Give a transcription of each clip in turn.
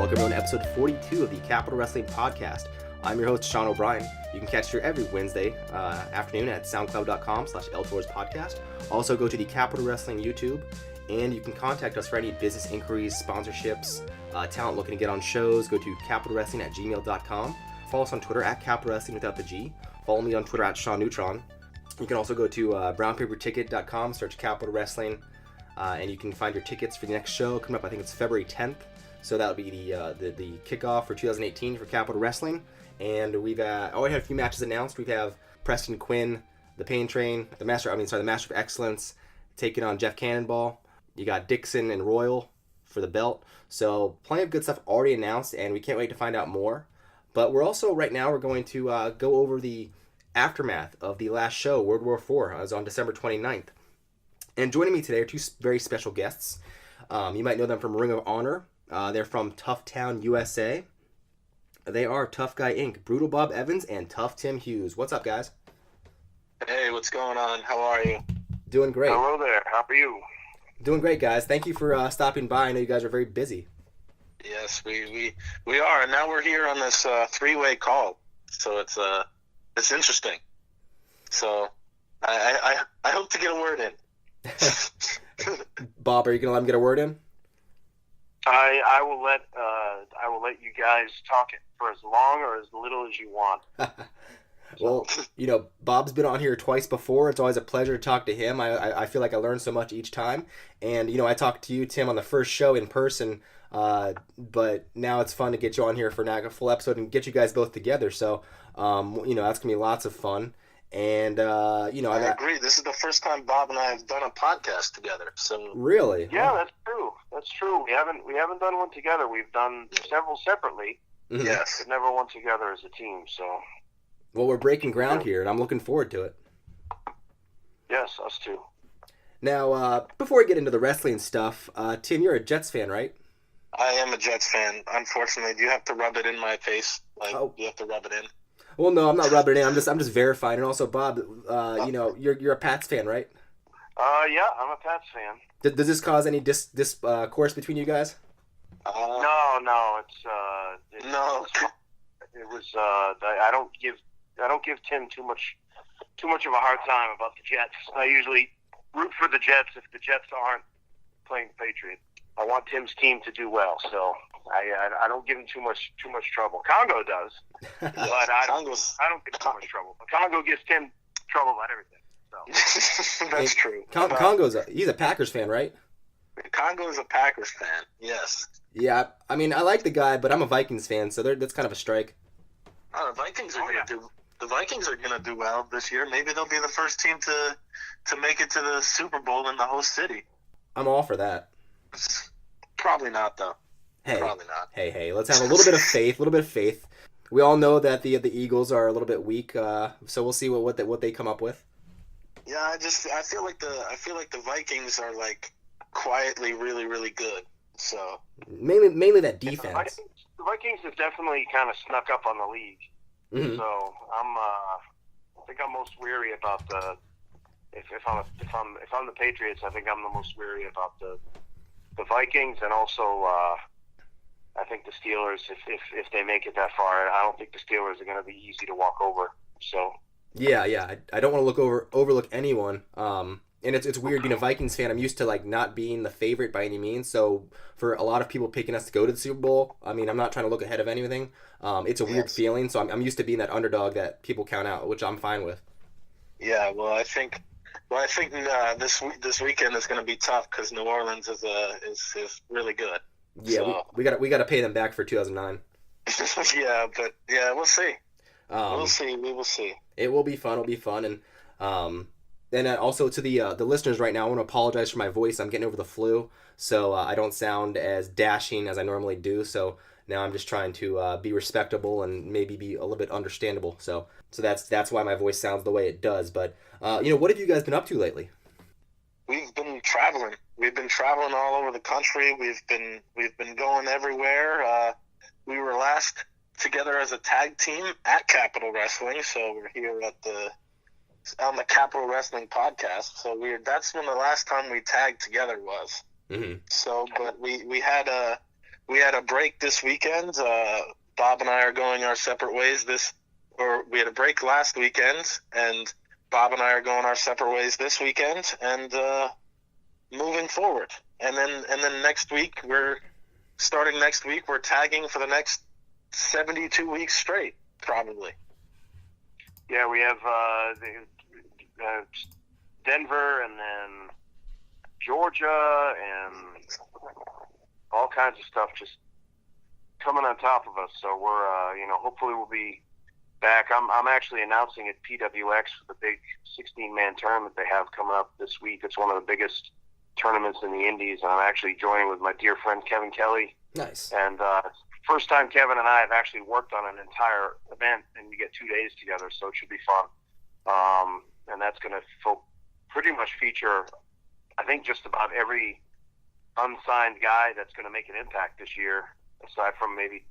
Welcome everyone to episode 42 of the Capital Wrestling Podcast. I'm your host, Sean O'Brien. You can catch here every Wednesday afternoon at soundcloud.com/LTorsPodcast. Also go to the Capital Wrestling YouTube, and you can contact us for any business inquiries, sponsorships, talent looking to get on shows. Go to capitalwrestling@gmail.com. Follow us on Twitter at Capital Wrestling without the G. Follow me on Twitter at Sean Neutron. You can also go to brownpaperticket.com, search Capital Wrestling, and you can find your tickets for the next show coming up. I think it's February 10th. So that'll be the kickoff for 2018 for Capital Wrestling. And we've already had a few matches announced. We have Preston Quinn, the Pain Train, the Master of Excellence, taking on Jeff Cannonball. You got Dixon and Royal for the belt. So plenty of good stuff already announced, and we can't wait to find out more. But we're also, right now, we're going to go over the aftermath of the last show, World War IV. It was on December 29th. And joining me today are two very special guests. You might know them from Ring of Honor. They're from Tough Town, USA. They are Tough Guy Inc., Brutal Bob Evans, and Tough Tim Hughes. What's up, guys? Hey, what's going on? How are you? Doing great. Hello there. How are you? Doing great, guys. Thank you for stopping by. I know you guys are very busy. Yes, we are. And now we're here on this three-way call. So it's interesting. So I hope to get a word in. Bob, are you going to let him get a word in? I will let you guys talk it for as long or as little as you want. Well, Bob's been on here twice before. It's always a pleasure to talk to him. I feel like I learn so much each time. And, I talked to you, Tim, on the first show in person, but now it's fun to get you on here for a full episode and get you guys both together. So, that's going to be lots of fun. And, I agree. This is the first time Bob and I have done a podcast together. So really? Yeah, that's true. That's true. We haven't done one together. We've done several separately. Mm-hmm. Yes. But never one together as a team, so. Well, we're breaking ground here, and I'm looking forward to it. Yes, us too. Now, before we get into the wrestling stuff, Tim, you're a Jets fan, right? I am a Jets fan. Unfortunately, do you have to rub it in my face? You have to rub it in? Well, no, I'm not rubbing it in. I'm just verifying. And also, Bob, you're a Pats fan, right? Yeah, I'm a Pats fan. Does this cause any discourse between you guys? No, no. It was. I don't give Tim too much of a hard time about the Jets. I usually root for the Jets if the Jets aren't playing the Patriots. I want Tim's team to do well, so I don't give him too much trouble. Congo does, but I don't give him too much trouble. But Congo gives Tim trouble about everything. So that's true. He's a Packers fan, right? Congo is a Packers fan. Yes. Yeah, I mean, I like the guy, but I'm a Vikings fan, so that's kind of a strike. The Vikings are gonna do well this year. Maybe they'll be the first team to make it to the Super Bowl in the host city. I'm all for that. Probably not, though. Probably not. Hey, let's have a little bit of faith. We all know that the Eagles are a little bit weak, so we'll see what they come up with. Yeah, I feel like the Vikings are like quietly really, really good. So mainly that defense. The Vikings have definitely kind of snuck up on the league. Mm-hmm. So I think I'm most weary about if I'm the Patriots, I think I'm the most weary about the Vikings, and also I think the Steelers. If they make it that far, I don't think the Steelers are going to be easy to walk over. So yeah, I don't want to overlook anyone. And it's weird being a Vikings fan. I'm used to not being the favorite by any means. So for a lot of people picking us to go to the Super Bowl, I mean, I'm not trying to look ahead of anything. It's a weird feeling. So I'm used to being that underdog that people count out, which I'm fine with. Yeah, well, I think this weekend is going to be tough because New Orleans is really good. Yeah, so. we got to pay them back for 2009. yeah, we'll see. We will see. It will be fun. It'll be fun, and then also to the listeners right now, I want to apologize for my voice. I'm getting over the flu, so I don't sound as dashing as I normally do. So now I'm just trying to be respectable and maybe be a little bit understandable. So that's why my voice sounds the way it does. But what have you guys been up to lately? We've been traveling. We've been traveling all over the country. We've been going everywhere. We were last together as a tag team at Capital Wrestling, so we're here on the Capital Wrestling Podcast. So that's when the last time we tagged together was. Mm-hmm. So, but we had we had a break this weekend. Bob and I are going our separate ways we had a break last weekend, and Bob and I are going our separate ways this weekend, and moving forward. And then next week, we're tagging for the next 72 weeks straight, probably. Yeah, we have Denver, and then Georgia, and all kinds of stuff just coming on top of us. So we're, hopefully we'll be back. I'm actually announcing at PWX the big 16-man tournament they have coming up this week. It's one of the biggest tournaments in the Indies, and I'm actually joining with my dear friend Kevin Kelly. Nice. And first time Kevin and I have actually worked on an entire event, and we get 2 days together, so it should be fun. And that's going to pretty much feature, I think, just about every unsigned guy that's going to make an impact this year, aside from maybe,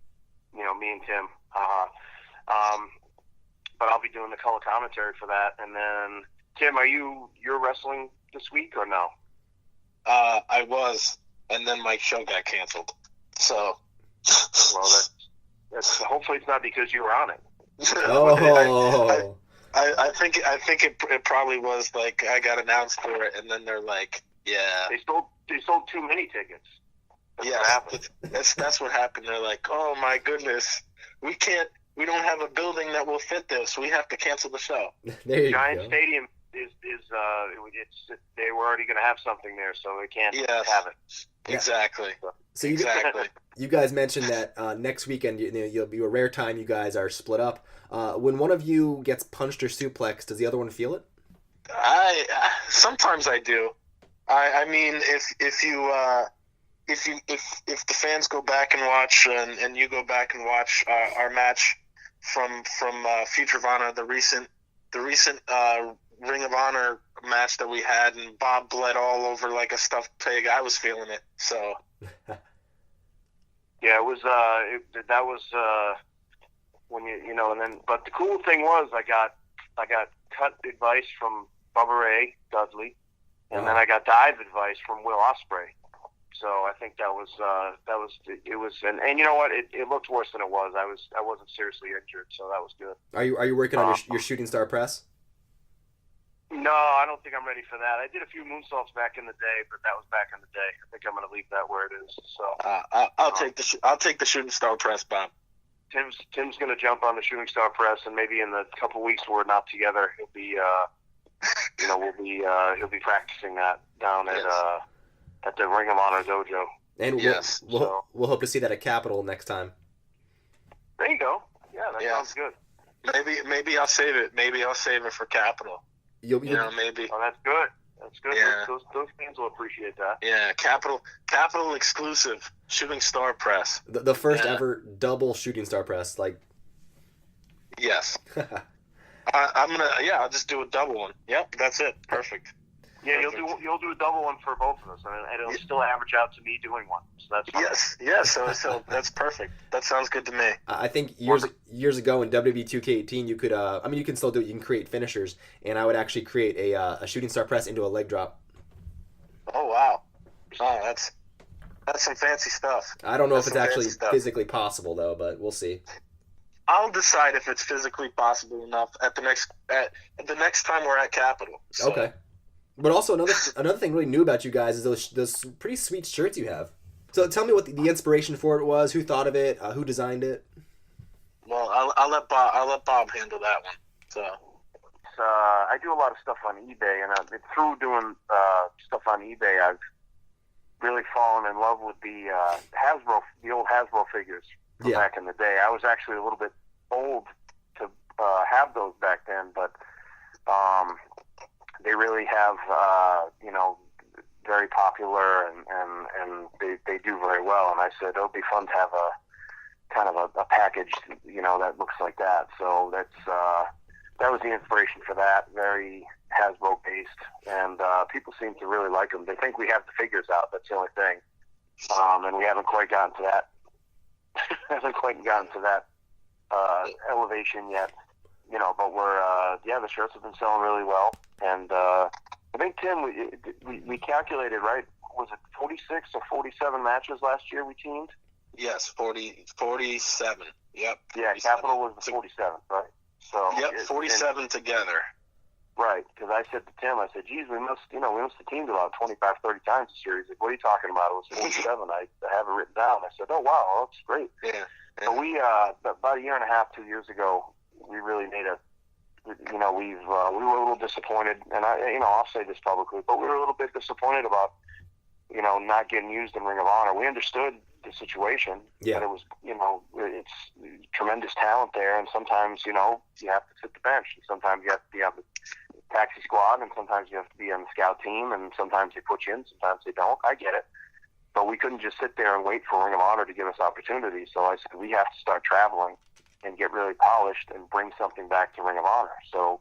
me and Tim. But I'll be doing the color commentary for that. And then, Tim, you're wrestling this week or no? I was, and then my show got canceled. So, well, that's hopefully it's not because you were on it. Oh, I think it probably was like I got announced for it, and then they're like, yeah, they sold too many tickets. That's what happened. That's what happened. They're like, oh my goodness, we don't have a building that will fit this. We have to cancel the show. there you Giant go. Stadium they were already going to have something there, so they can't have it. Yeah. Exactly. So Exactly. you guys mentioned that next weekend you'll be a rare time you guys are split up. When one of you gets punched or suplexed, does the other one feel it? I sometimes I do. I mean, if the fans go back and watch, and you go back and watch our match from Future of Honor, the recent Ring of Honor match that we had, and Bob bled all over like a stuffed pig, I was feeling it. So yeah, it was that was when and then, but the cool thing was I got cut advice from Bubba Ray Dudley, and then I got dive advice from Will Ospreay. So I think it was, and you know what, it looked worse than it was. I wasn't seriously injured, so that was good. Are you working on your shooting star press? No, I don't think I'm ready for that. I did a few moonsaults back in the day, but that was back in the day. I think I'm going to leave that where it is. So I'll take the shooting star press, Bob. Tim's going to jump on the shooting star press, and maybe in the couple weeks we're not together, he'll be he'll be practicing that down at the Ring of Honor dojo. And we'll hope to see that at Capitol next time. There you go. Yeah, that sounds good. Maybe I'll save it. Maybe I'll save it for Capitol. Maybe. Oh, that's good. That's good. Yeah. Those fans will appreciate that. Yeah, Capitol exclusive shooting star press. The first ever double shooting star press. Like. Yes. I'll just do a double one. Yep, that's it. Perfect. Yeah, you'll do a double one for both of us, and it'll still average out to me doing one. So that's fine. Yes. So that's perfect. That sounds good to me. I think years ago in WWE 2K18, you could you can still do it. You can create finishers, and I would actually create a shooting star press into a leg drop. Oh wow! Oh, that's some fancy stuff. I don't know if it's actually physically possible though, but we'll see. I'll decide if it's physically possible enough at the next time we're at Capitol. So. Okay. But also another thing really new about you guys is those pretty sweet shirts you have. So tell me what the inspiration for it was, who thought of it, who designed it. Well, I'll let Bob handle that one. So I do a lot of stuff on eBay, and through doing stuff on eBay, I've really fallen in love with the old Hasbro figures from back in the day. I was actually a little bit old to have those back then, but they really have, very popular, and they do very well. And I said it'll be fun to have a kind of a package, that looks like that. So that was the inspiration for that. Very Hasbro based, and people seem to really like them. They think we have the figures out. That's the only thing, and we haven't quite gotten to that. Elevation yet. But we're the shirts have been selling really well, and I think Tim, we calculated right. Was it 46 or 47 matches last year we teamed? Yes, 47. Yep. Yeah, 47. Capital was the 47th, right? So Yep, 47 together. Right, because I said to Tim, I said, geez, we must have teamed about 25, 30 times this year. He's like, what are you talking about? It was 47. I have it written down. I said, oh, wow, that's great. Yeah. So we, about a year and a half, 2 years ago, we really made we were a little disappointed, and I'll say this publicly, but we were a little bit disappointed about, not getting used in Ring of Honor. We understood the situation, Yeah. but it was, it's tremendous talent there, and sometimes, you have to sit the bench, and sometimes you have to be on the taxi squad, and sometimes you have to be on the scout team, and sometimes they put you in, sometimes they don't. I get it. But we couldn't just sit there and wait for Ring of Honor to give us opportunities. So I said, we have to start traveling and get really polished and bring something back to Ring of Honor. So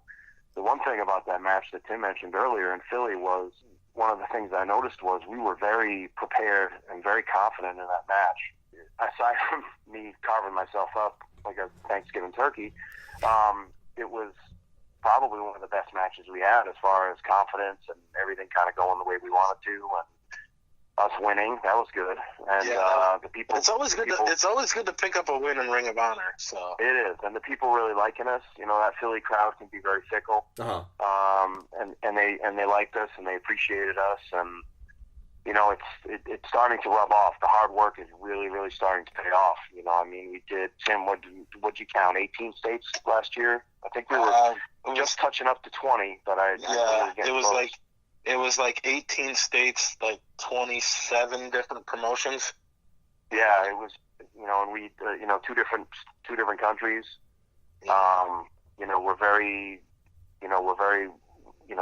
the one thing about that match that Tim mentioned earlier in Philly was, one of the things I noticed was we were very prepared and very confident in that match. Aside from me carving myself up like a Thanksgiving turkey, it was probably one of the best matches we had as far as confidence and everything kind of going the way we wanted to, and us winning. That was good. And the people. It's always good. It's always good to pick up a win in Ring of Honor. So it is, and the people really liking us. That Philly crowd can be very fickle. Uh-huh. And they liked us and they appreciated us, and it's starting to rub off. The hard work is really, really starting to pay off. We did, Tim, what'd you count? 18 states last year. I think we were just touching up to 20, but it was like 18 states, like 27 different promotions. Yeah, it was, and we, two different countries.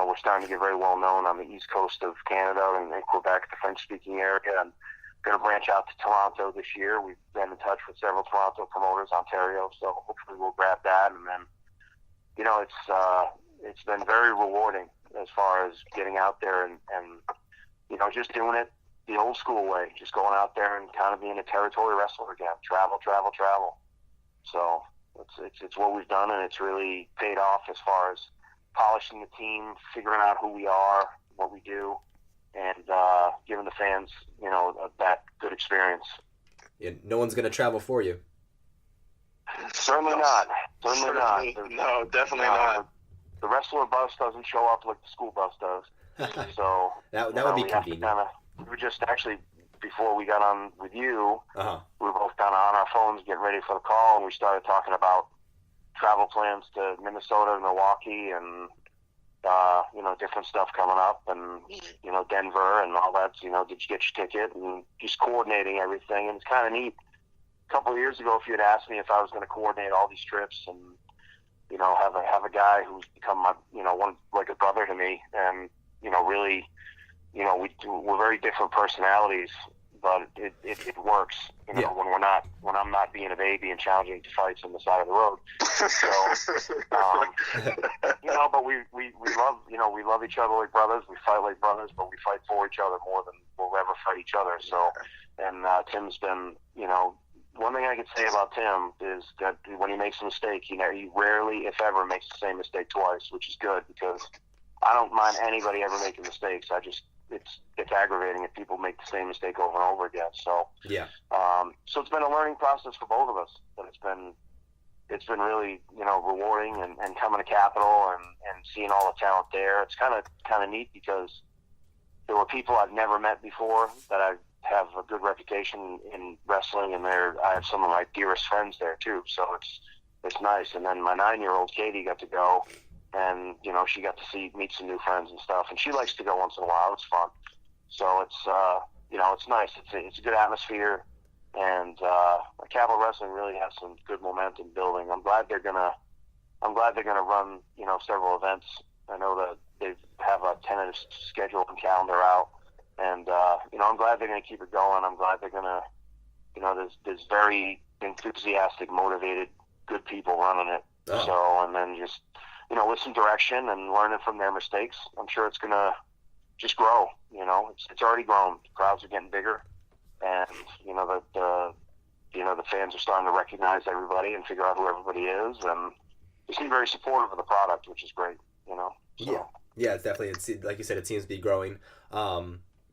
We're starting to get very well known on the east coast of Canada and in Quebec, the French-speaking area, and going to branch out to Toronto this year. We've been in touch with several Toronto promoters, Ontario, so hopefully we'll grab that. And then, it's been very rewarding as far as getting out there and just doing it the old school way, just going out there and kind of being a territory wrestler again, travel. So it's what we've done, and it's really paid off as far as polishing the team, figuring out who we are, what we do, and giving the fans, that good experience. Yeah, no one's going to travel for you. Certainly not. No, definitely not. The wrestler bus doesn't show up like the school bus does. So that would be convenient. We were just actually, before we got on with you, Uh-huh. we were both kind of on our phones getting ready for the call, and we started talking about travel plans to Minnesota, Milwaukee, and different stuff coming up, and Denver and all that. Did you get your ticket? And just coordinating everything, and it's kind of neat. A couple of years ago, if you had asked me if I was going to coordinate all these trips and have a guy who's become my one like a brother to me, and really we're very different personalities, but it works. Yeah. When I'm not being a baby and challenging to fights on the side of the road. So, but we love each other like brothers. We fight like brothers, but we fight for each other more than we'll ever fight each other. So, and Tim's been, one thing I could say about Tim is that when he makes a mistake, he rarely, if ever, makes the same mistake twice, which is good, because I don't mind anybody ever making mistakes. It's aggravating if people make the same mistake over and over again. So yeah. So it's been a learning process for both of us, but it's been really rewarding, and coming to Capital and seeing all the talent there. It's kind of neat because there were people I've never met before that I have a good reputation in wrestling, and I have some of my dearest friends there too. So it's nice. And then my 9-year-old Katie got to go. And, she got to meet some new friends and stuff. And she likes to go once in a while. It's fun. So it's, it's nice. It's a good atmosphere. And Capital Wrestling really has some good momentum building. I'm glad they're gonna run, several events. I know that they have a tentative schedule and calendar out. And, I'm glad they're going to keep it going. I'm glad they're going to, there's very enthusiastic, motivated, good people running it. Oh. So, and then just, with some direction and learning from their mistakes, I'm sure it's going to just grow. It's already grown. The crowds are getting bigger, and the fans are starting to recognize everybody and figure out who everybody is, and they seem very supportive of the product, which is great. So. Yeah, it's definitely. It's like you said, it seems to be growing.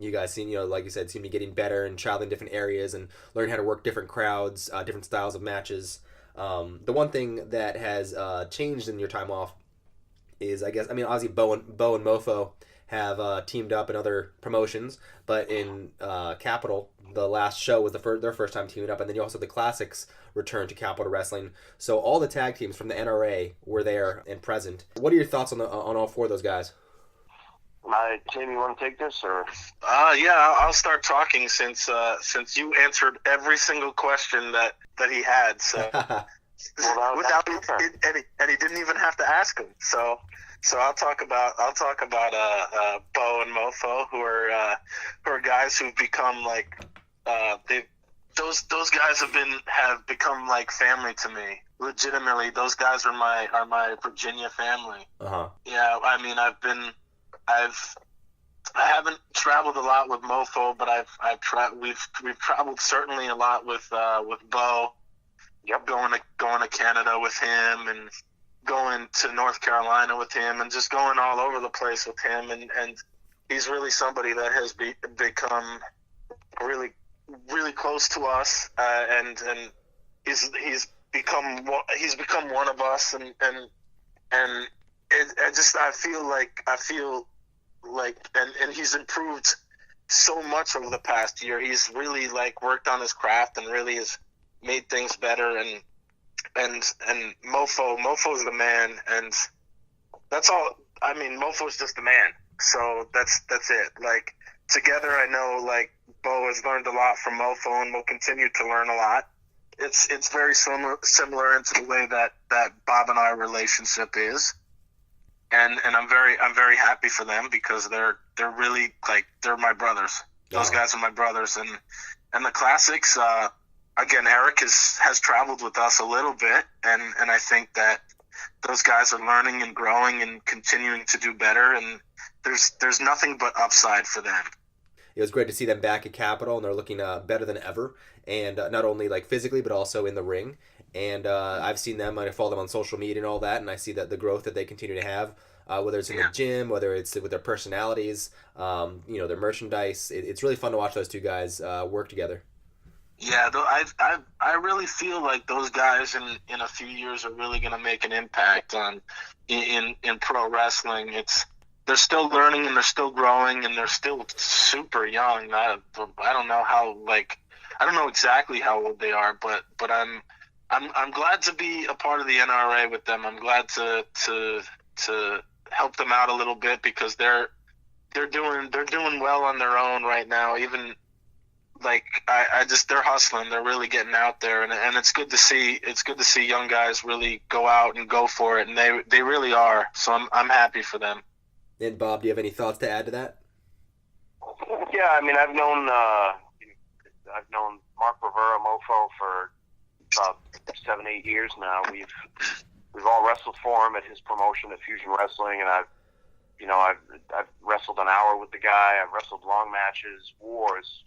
You guys seem, like you said, seem to be getting better and traveling different areas and learn how to work different crowds, different styles of matches. The one thing that has changed in your time off is, I guess, I mean, obviously Bo and Mofo have teamed up in other promotions, but in Capital, the last show was their first time teaming up, and then you also the Classics returned to Capital Wrestling. So all the tag teams from the NRA were there and present. What are your thoughts on all four of those guys? Tim, you want to take this, or? Yeah, I'll start talking since you answered every single question that he had. So without and he didn't even have to ask them. So I'll talk about Bo and Mofo, who are guys who've become like those guys have become like family to me. Legitimately, those guys are my Virginia family. Yeah, I mean, I haven't traveled a lot with Mofo, but we've traveled certainly a lot with Bo. Yep, going to Canada with him, and going to North Carolina with him, and just going all over the place with him, and he's really somebody that has become really, really close to us, and he's become one of us, and I feel like and he's improved so much over the past year. He's really like worked on his craft and really has made things better, and Mofo's the man, and that's all. I mean, Mofo's just the man. So that's it. Like, together, I know like Bo has learned a lot from Mofo and will continue to learn a lot. It's very similar into the way that Bob and our relationship is. And I'm very happy for them, because they're really like, they're my brothers. Those guys are my brothers, and the Classics. Again, Eric has traveled with us a little bit, and I think that those guys are learning and growing and continuing to do better, and there's nothing but upside for them. It was great to see them back at Capital, and they're looking better than ever, and not only like physically but also in the ring. And I've seen them, I follow them on social media and all that, and I see that the growth that they continue to have, whether it's in the gym, whether it's with their personalities, their merchandise. It's really fun to watch those two guys work together. Yeah, I really feel like those guys in a few years are really going to make an impact in pro wrestling. They're still learning, and they're still growing, and they're still super young. I don't know exactly how old they are, but I'm glad to be a part of the NRA with them. I'm glad to help them out a little bit, because they're doing well on their own right now. Even like they're hustling. They're really getting out there, and it's good to see. It's good to see young guys really go out and go for it, and they really are. So I'm happy for them. And Bob, do you have any thoughts to add to that? Yeah, I mean, I've known Mark Rivera, Mofo, for about 7-8 years now. We've all wrestled for him at his promotion at Fusion Wrestling, and I've wrestled an hour with the guy. I've wrestled long matches, wars.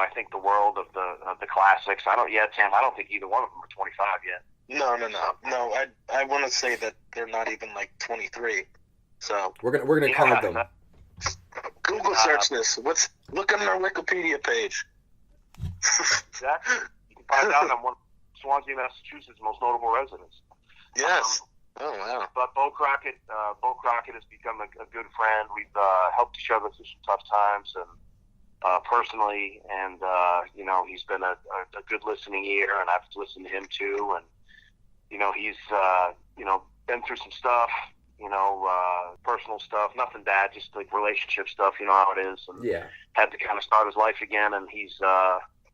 I think the world of the Classics. Tim, I don't think either one of them are 25 yet. No. I want to say that they're not even like 23. So we're gonna card them. Google search this. Look on their Wikipedia page. Exactly. You can find out I'm one of Swansea, Massachusetts' most notable residents. Yes. Oh wow. But Bo Crockett has become a good friend. We've helped each other through some tough times, and personally, and he's been a good listening ear, and I've listened to him too. And he's been through some stuff, personal stuff, nothing bad, just like relationship stuff. You know how it is, and had to kind of start his life again. And he's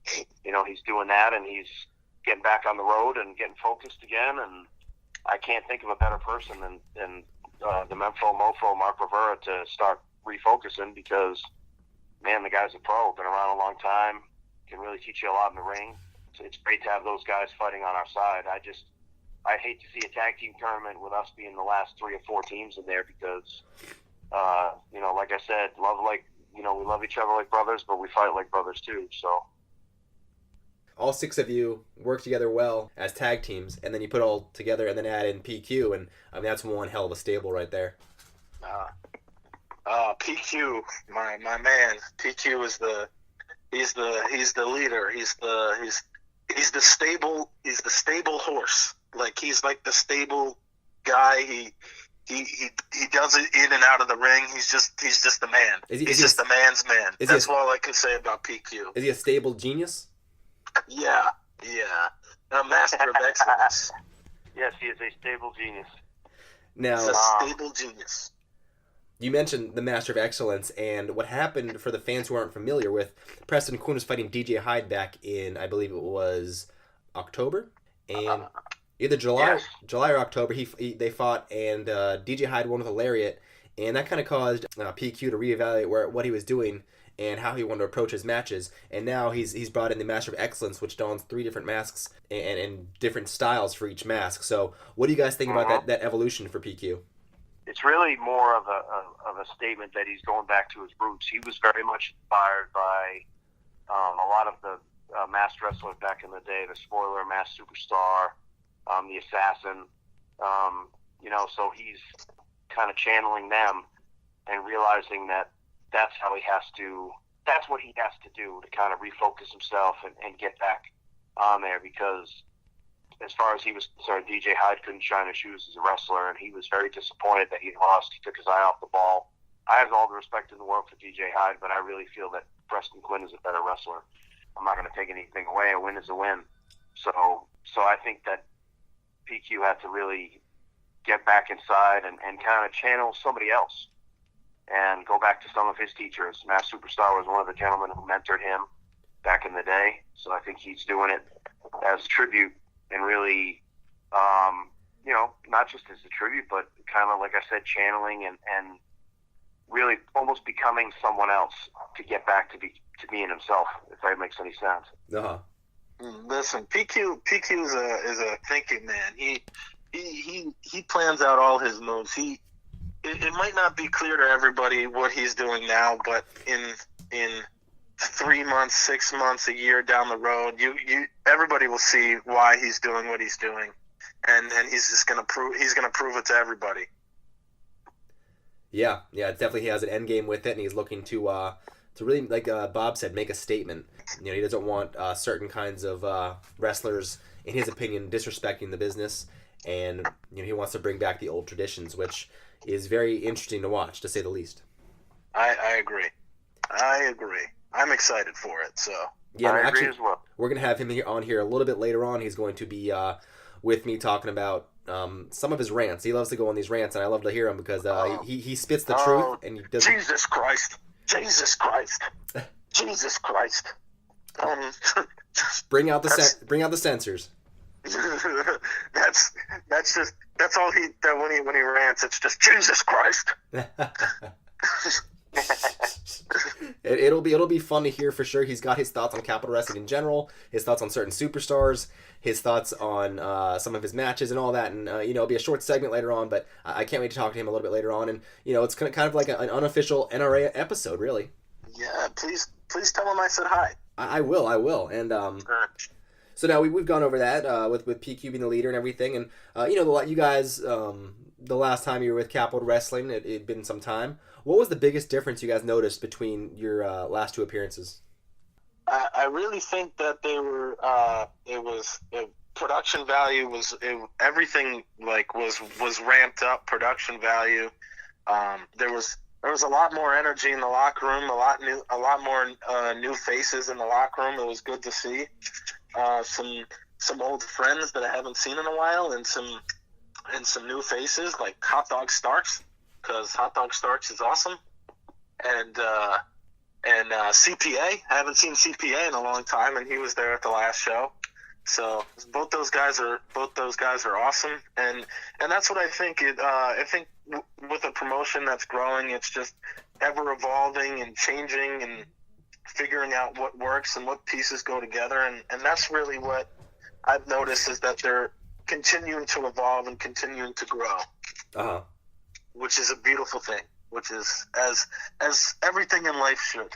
he's doing that, and he's getting back on the road and getting focused again. And I can't think of a better person than the Mofo, Mark Rivera, to start refocusing, because, man, the guy's a pro, been around a long time, can really teach you a lot in the ring. It's great to have those guys fighting on our side. I'd hate to see a tag team tournament with us being the last 3 or 4 teams in there, because, like I said, we love each other like brothers, but we fight like brothers too, so. All 6 of you work together well as tag teams, and then you put all together and then add in PQ, and I mean, that's one hell of a stable right there. PQ, my man. PQ is he's the leader. He's the stable horse. Like, he's like the stable guy. He does it in and out of the ring. He's just the man. He's just the man's man. That's all I can say about PQ. Is he a stable genius? Yeah. A master of excellence. Yes, he is a stable genius. Now, he's a stable genius. You mentioned the Master of Excellence, and what happened, for the fans who aren't familiar with, Preston Quinn was fighting DJ Hyde back in, I believe it was October, and either July or October, they fought, and DJ Hyde won with a lariat, and that kind of caused PQ to reevaluate what he was doing and how he wanted to approach his matches, and now he's brought in the Master of Excellence, which dons 3 different masks and different styles for each mask. So what do you guys think about that evolution for PQ? It's really more of a statement that he's going back to his roots. He was very much inspired by a lot of the masked wrestlers back in the day, the Spoiler, Masked Superstar, the Assassin. So he's kind of channeling them and realizing that that's what he has to do to kind of refocus himself and get back on there, because as far as he was concerned, DJ Hyde couldn't shine his shoes as a wrestler, and he was very disappointed that he lost. He took his eye off the ball. I have all the respect in the world for DJ Hyde, but I really feel that Preston Quinn is a better wrestler. I'm not going to take anything away. A win is a win. So I think that PQ had to really get back inside and kind of channel somebody else and go back to some of his teachers. Masked Superstar was one of the gentlemen who mentored him back in the day, so I think he's doing it as tribute. And really, not just as a tribute, but kind of, like I said, channeling and really almost becoming someone else to get back to being himself, if that makes any sense. Uh-huh. Listen, PQ is a thinking man. He plans out all his moves. It might not be clear to everybody what he's doing now, but in 3 months, 6 months, a year down the road, everybody will see why he's doing what he's doing, and he's just gonna prove it to everybody. Yeah, it definitely has an end game with it, and he's looking to really, like Bob said, make a statement. He doesn't want certain kinds of wrestlers, in his opinion, disrespecting the business, and he wants to bring back the old traditions, which is very interesting to watch, to say the least. I agree. I'm excited for it. So yeah, I actually, agree as well. We're gonna have him on here a little bit later on. He's going to be with me talking about some of his rants. He loves to go on these rants, and I love to hear him because he spits the truth. And he doesn't... Jesus Christ! Bring out the censors. That's all when he rants. It's just Jesus Christ. It'll be fun to hear for sure. He's got his thoughts on Capital Wrestling in general, his thoughts on certain superstars, his thoughts on some of his matches and all that. And it'll be a short segment later on, but I can't wait to talk to him a little bit later on. And it's kind of like an unofficial NRA episode, really. Yeah, please tell him I said hi. I will. And so now we've gone over that with PQ being the leader and everything. And you guys, the last time you were with Capital Wrestling, it'd been some time. What was the biggest difference you guys noticed between your last 2 appearances? I really think that they were. Production value everything was ramped up. Production value. There was a lot more energy in the locker room. A lot more new faces in the locker room. It was good to see some old friends that I haven't seen in a while, and some new faces like Hot Dog Starks, because Hot Dog Starks is awesome, and CPA. I haven't seen CPA in a long time, and he was there at the last show. So both those guys are awesome, and that's what I think. I think with a promotion that's growing, it's just ever evolving and changing and figuring out what works and what pieces go together, and that's really what I've noticed, is that they're continuing to evolve and continuing to grow. Uh-huh. Which is a beautiful thing, which is as everything in life should.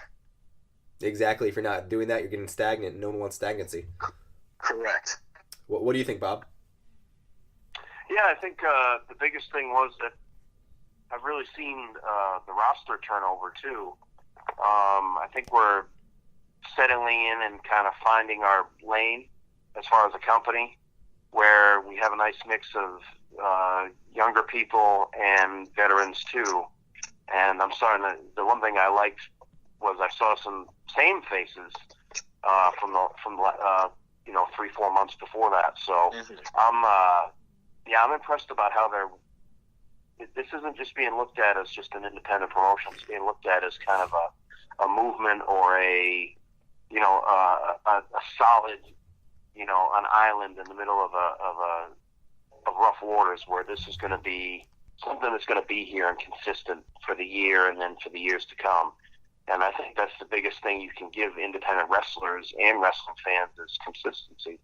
Exactly. If you're not doing that, you're getting stagnant. No one wants stagnancy. Correct. What do you think, Bob? Yeah, I think the biggest thing was that I've really seen the roster turnover too. I think we're settling in and kind of finding our lane as far as a company, where we have a nice mix of younger people and veterans too. And I'm starting to. The one thing I liked was I saw some same faces from 3-4 months before that. So I'm impressed about how they're. This isn't just being looked at as just an independent promotion. It's being looked at as kind of a movement or a solid, an island in the middle of rough waters, where this is going to be something that's going to be here and consistent for the year and then for the years to come. And I think that's the biggest thing you can give independent wrestlers and wrestling fans is consistency.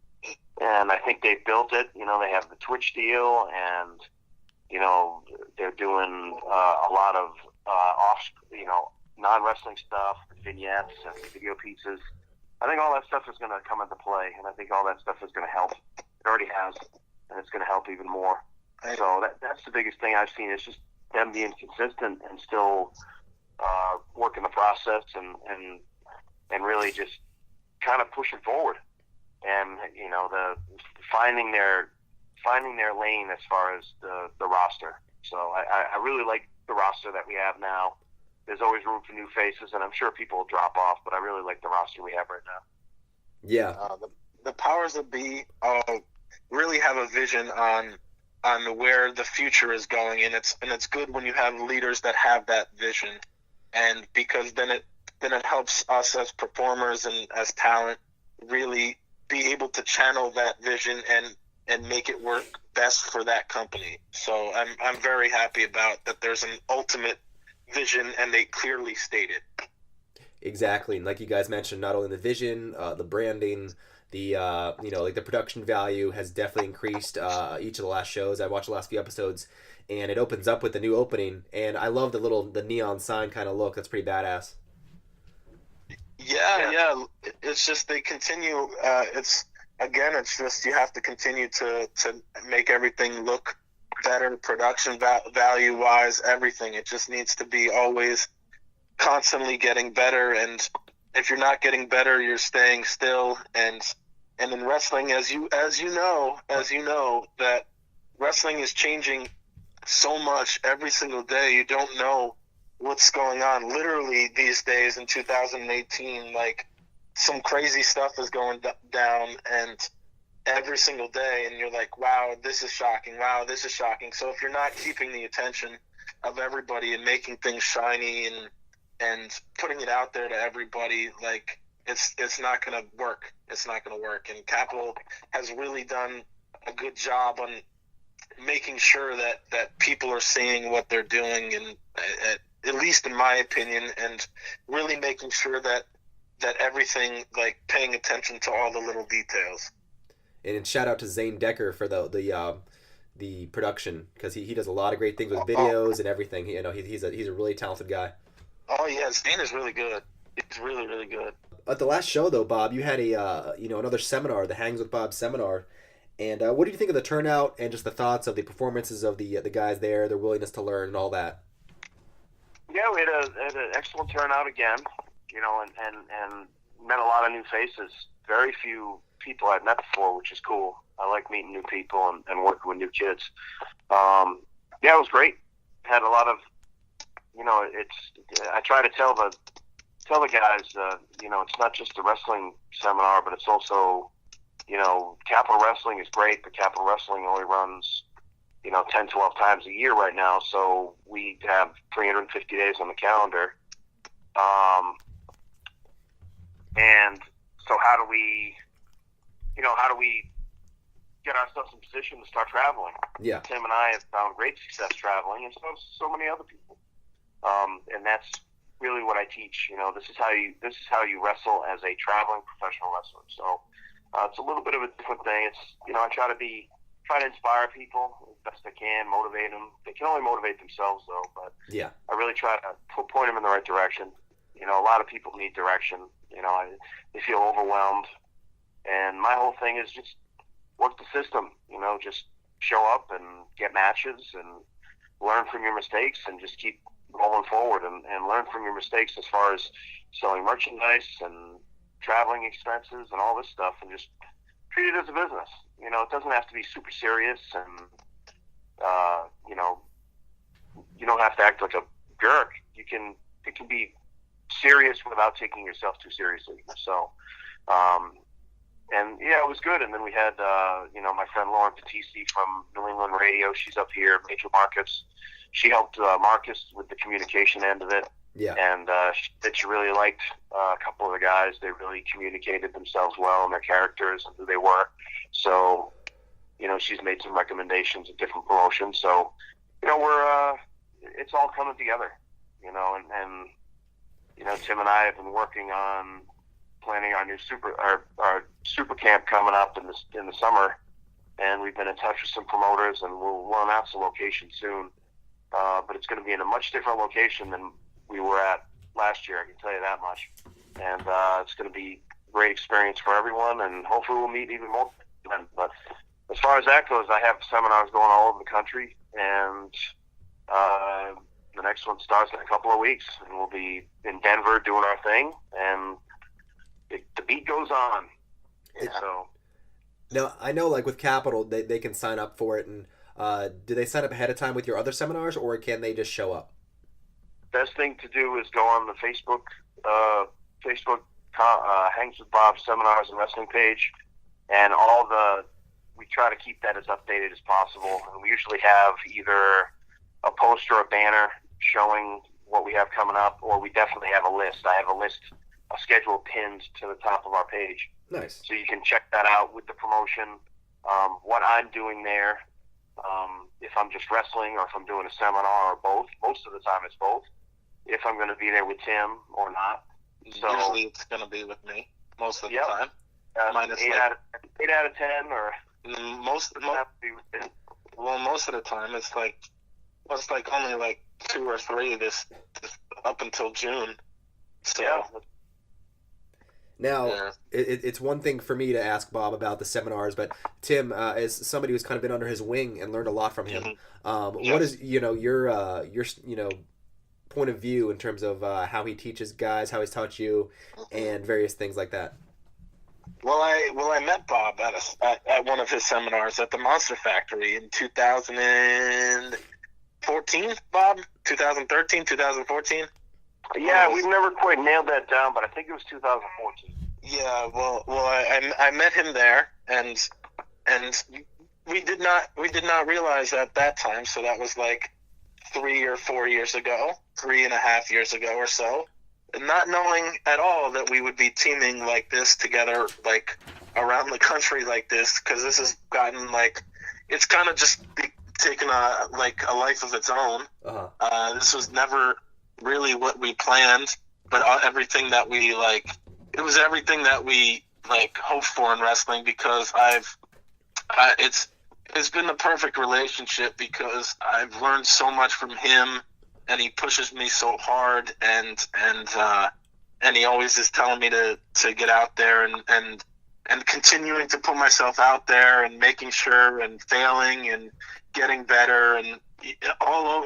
And I think they've built it. They have the Twitch deal, and they're doing a lot of non-wrestling stuff, vignettes and video pieces. I think all that stuff is going to come into play, and I think all that stuff is going to help. It already has, and it's going to help even more. So that's the biggest thing I've seen, is just them being consistent and still working the process and really just kind of pushing forward, and the finding their lane as far as the roster. So I really like the roster that we have now. There's always room for new faces, and I'm sure people will drop off, but I really like the roster we have right now. Yeah. The powers that be really have a vision on where the future is going, and it's good when you have leaders that have that vision, and because then it helps us as performers and as talent really be able to channel that vision and make it work best for that company. So I'm very happy about that. There's an ultimate vision, and they clearly state it. Exactly, and like you guys mentioned, not only the vision, the branding, the the production value has definitely increased. Each of the last shows, I watched the last few episodes, and it opens up with the new opening, and I love the neon sign kind of look. That's pretty badass. Yeah. It's just they continue. It's just you have to continue to make everything look better, production value wise, everything. It just needs to be always constantly getting better, and if you're not getting better, you're staying still. And in wrestling, as you know that wrestling is changing so much every single day. You don't know what's going on literally these days in 2018. Like, some crazy stuff is going down, and every single day, and you're like, wow, this is shocking. So if you're not keeping the attention of everybody and making things shiny and putting it out there to everybody, like, it's not going to work. It's not going to work. And Capital has really done a good job on making sure that people are seeing what they're doing, and at least in my opinion, and really making sure that everything, like, paying attention to all the little details. And shout out to Zane Decker for the production, because he does a lot of great things with videos and everything. He's a really talented guy. Oh yeah, Zane is really good. He's really, really good. At the last show though, Bob, you had another seminar, the Hangs with Bob seminar. And what do you think of the turnout and just the thoughts of the performances of the guys there, their willingness to learn and all that? Yeah, we had an excellent turnout again, and met a lot of new faces. Very few people I'd met before, which is cool. I like meeting new people and working with new kids. It was great. Had a lot of, I try to tell the guys, it's not just a wrestling seminar, but it's also, Capital Wrestling is great, but Capital Wrestling only runs, 10, 12 times a year right now. So we have 350 days on the calendar. And so how do we get ourselves in position to start traveling? Yeah. Tim and I have found great success traveling, and so many other people. And that's really what I teach. This is how you wrestle as a traveling professional wrestler. So it's a little bit of a different thing. It's I try to inspire people as best I can, motivate them. They can only motivate themselves though, but yeah, I really try to point them in the right direction. A lot of people need direction. They feel overwhelmed, and my whole thing is just work the system. Just show up and get matches and learn from your mistakes and just keep rolling forward and learn from your mistakes as far as selling merchandise and traveling expenses and all this stuff, and just treat it as a business. You know, it doesn't have to be super serious, and you know, you don't have to act like a jerk. It can be serious without taking yourself too seriously. So, and yeah, it was good. And then we had, you know, my friend Lauren Patisi from New England Radio. She's up here, Major Markets. She helped Marcus with the communication end of it. Yeah. And she said she really liked a couple of the guys. They really communicated themselves well and their characters and who they were. So, you know, she's made some recommendations of different promotions. So, you know, it's all coming together, you know, and you know, Tim and I have been working on planning our new our super camp coming up in the summer, and we've been in touch with some promoters, and we'll announce the location soon. But it's going to be in a much different location than we were at last year, I can tell you that much. And it's going to be a great experience for everyone, and hopefully we'll meet even more men. But as far as that goes, I have seminars going all over the country, and the next one starts in a couple of weeks, and we'll be in Denver doing our thing, and the beat goes on. So now, I know, like with Capital, they can sign up for it, and do they sign up ahead of time with your other seminars, or can they just show up? Best thing to do is go on the Facebook Hangs with Bob Seminars and Wrestling page, and we try to keep that as updated as possible. And we usually have either a poster or a banner showing what we have coming up, or we definitely have a list. I have a list, a schedule pinned to the top of our page. Nice. So you can check that out with the promotion, what I'm doing there, if I'm just wrestling or if I'm doing a seminar or both. Most of the time it's both. If I'm going to be there with Tim or not. So usually it's going to be with me most of the time. Minus 8 out of 10, or most of the time it's like only like 2 or 3 this up until June. So yeah. Now, it's one thing for me to ask Bob about the seminars, but Tim, as somebody who's kind of been under his wing and learned a lot from him, what is your point of view in terms of how he teaches guys, how he's taught you, and various things like that? Well, I met Bob at one of his seminars at the Monster Factory in 2014. Bob, 2013, 2014. Yeah, we've never quite nailed that down, but I think it was 2014. Yeah, well, I met him there, and we did not realize at that time. So that was like 3 or 4 years ago, 3.5 years ago or so, not knowing at all that we would be teaming like this together, like around the country like this, because this has gotten like, it's kind of just taken a life of its own. This was never really what we planned, but everything that we it was everything that we hoped for in wrestling, because it's been the perfect relationship, because I've learned so much from him, and he pushes me so hard, and he always is telling me to get out there and continuing to put myself out there and making sure and failing and getting better and all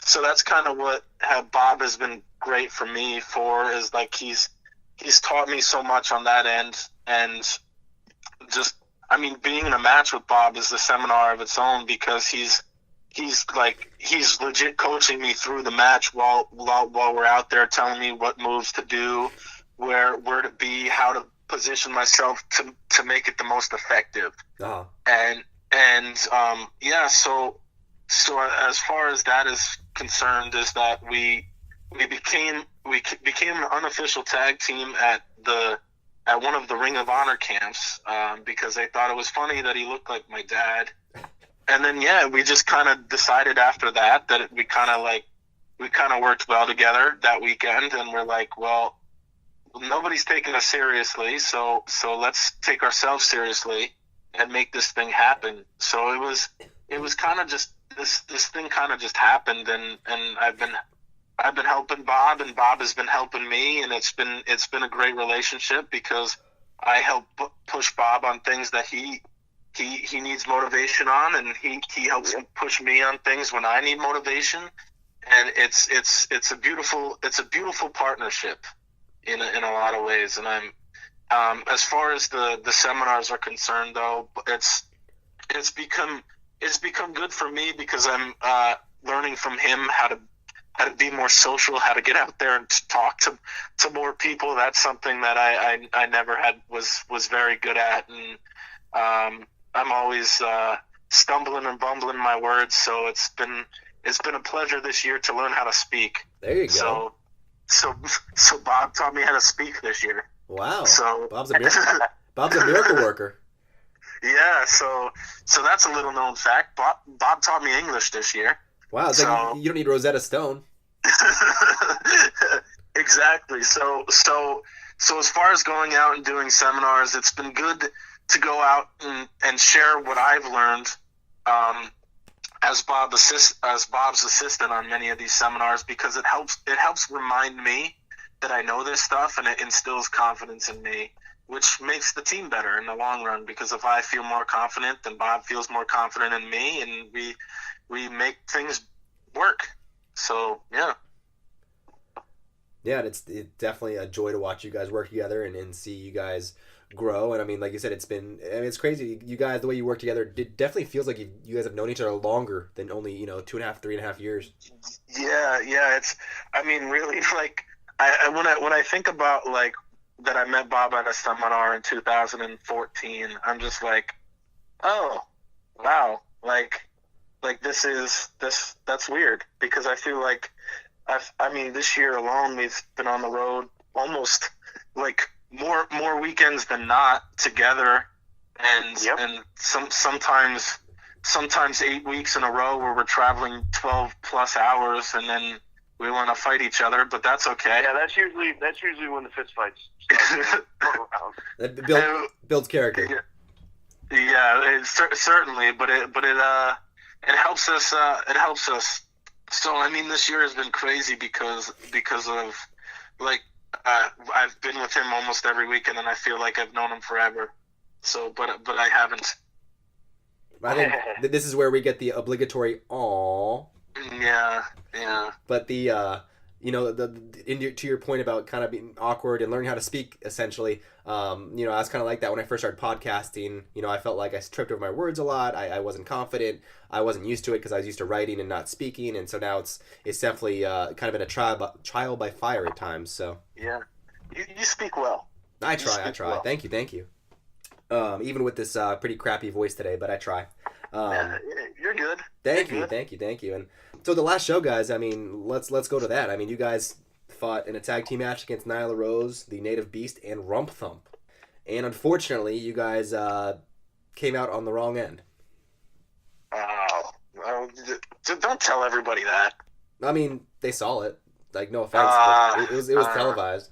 so that's kind of what Bob has been great for me for, is he's taught me so much on that end. And just, being in a match with Bob is a seminar of its own, because he's legit coaching me through the match while we're out there, telling me what moves to do, where to be, how to position myself to make it the most effective. So as far as that is concerned, is that we became an unofficial tag team at one of the Ring of Honor camps, because they thought it was funny that he looked like my dad. And then we just kind of decided after that we kind of worked well together that weekend, and we're like, well, nobody's taking us seriously, so let's take ourselves seriously and make this thing happen. So it was kind of just this thing kind of just happened, and I've been helping Bob, and Bob has been helping me, and it's been a great relationship, because I help push Bob on things that he he needs motivation on, and he helps push me on things when I need motivation, and it's a beautiful partnership in a lot of ways. And I'm as far as the seminars are concerned, though, it's become good for me because I'm learning from him how to be more social, how to get out there and talk to more people. That's something that I never was very good at, and I'm always stumbling and bumbling my words. So it's been a pleasure this year to learn how to speak. There you go. So Bob taught me how to speak this year. Wow. So Bob's a miracle worker. Yeah. So that's a little known fact. Bob taught me English this year. Wow. It's like you don't need Rosetta Stone. Exactly. So as far as going out and doing seminars, it's been good to go out and share what I've learned as Bob's assistant on many of these seminars, because it helps remind me that I know this stuff, and it instills confidence in me, which makes the team better in the long run, because if I feel more confident, then Bob feels more confident in me, and we make things work. So yeah. Yeah, it's definitely a joy to watch you guys work together and see you guys grow. And I mean, like you said, it's crazy. You guys, the way you work together, it definitely feels like you guys have known each other longer than only 3.5 years. Yeah. It's, I mean, really, like when I think about like that I met Bob at a seminar in 2014, I'm just like, oh wow, like that's weird, because I feel like this year alone we've been on the road almost like more weekends than not together, and and sometimes 8 weeks in a row where we're traveling 12 plus hours, and then we want to fight each other, but that's okay. Yeah, that's usually when the fist fights start around. That builds character. Yeah, certainly, but it helps us. It helps us. So I mean, this year has been crazy because of like I've been with him almost every weekend, and I feel like I've known him forever. So, but I haven't. I think this is where we get the obligatory "aw." Yeah. But to your point about kind of being awkward and learning how to speak, essentially, I was kind of like that when I first started podcasting. I felt like I tripped over my words a lot. I wasn't confident. I wasn't used to it because I was used to writing and not speaking. And so now it's definitely kind of been a trial by fire at times. So yeah, you speak well. I try. Well. Thank you. Even with this pretty crappy voice today, but I try. You're good. Thank you. And so the last show, guys, I mean, let's go to that. I mean, you guys fought in a tag team match against Nyla Rose, the Native Beast, and Rump Thump. And unfortunately, you guys came out on the wrong end. Oh, don't tell everybody that. I mean, they saw it. Like, no offense, but it was televised.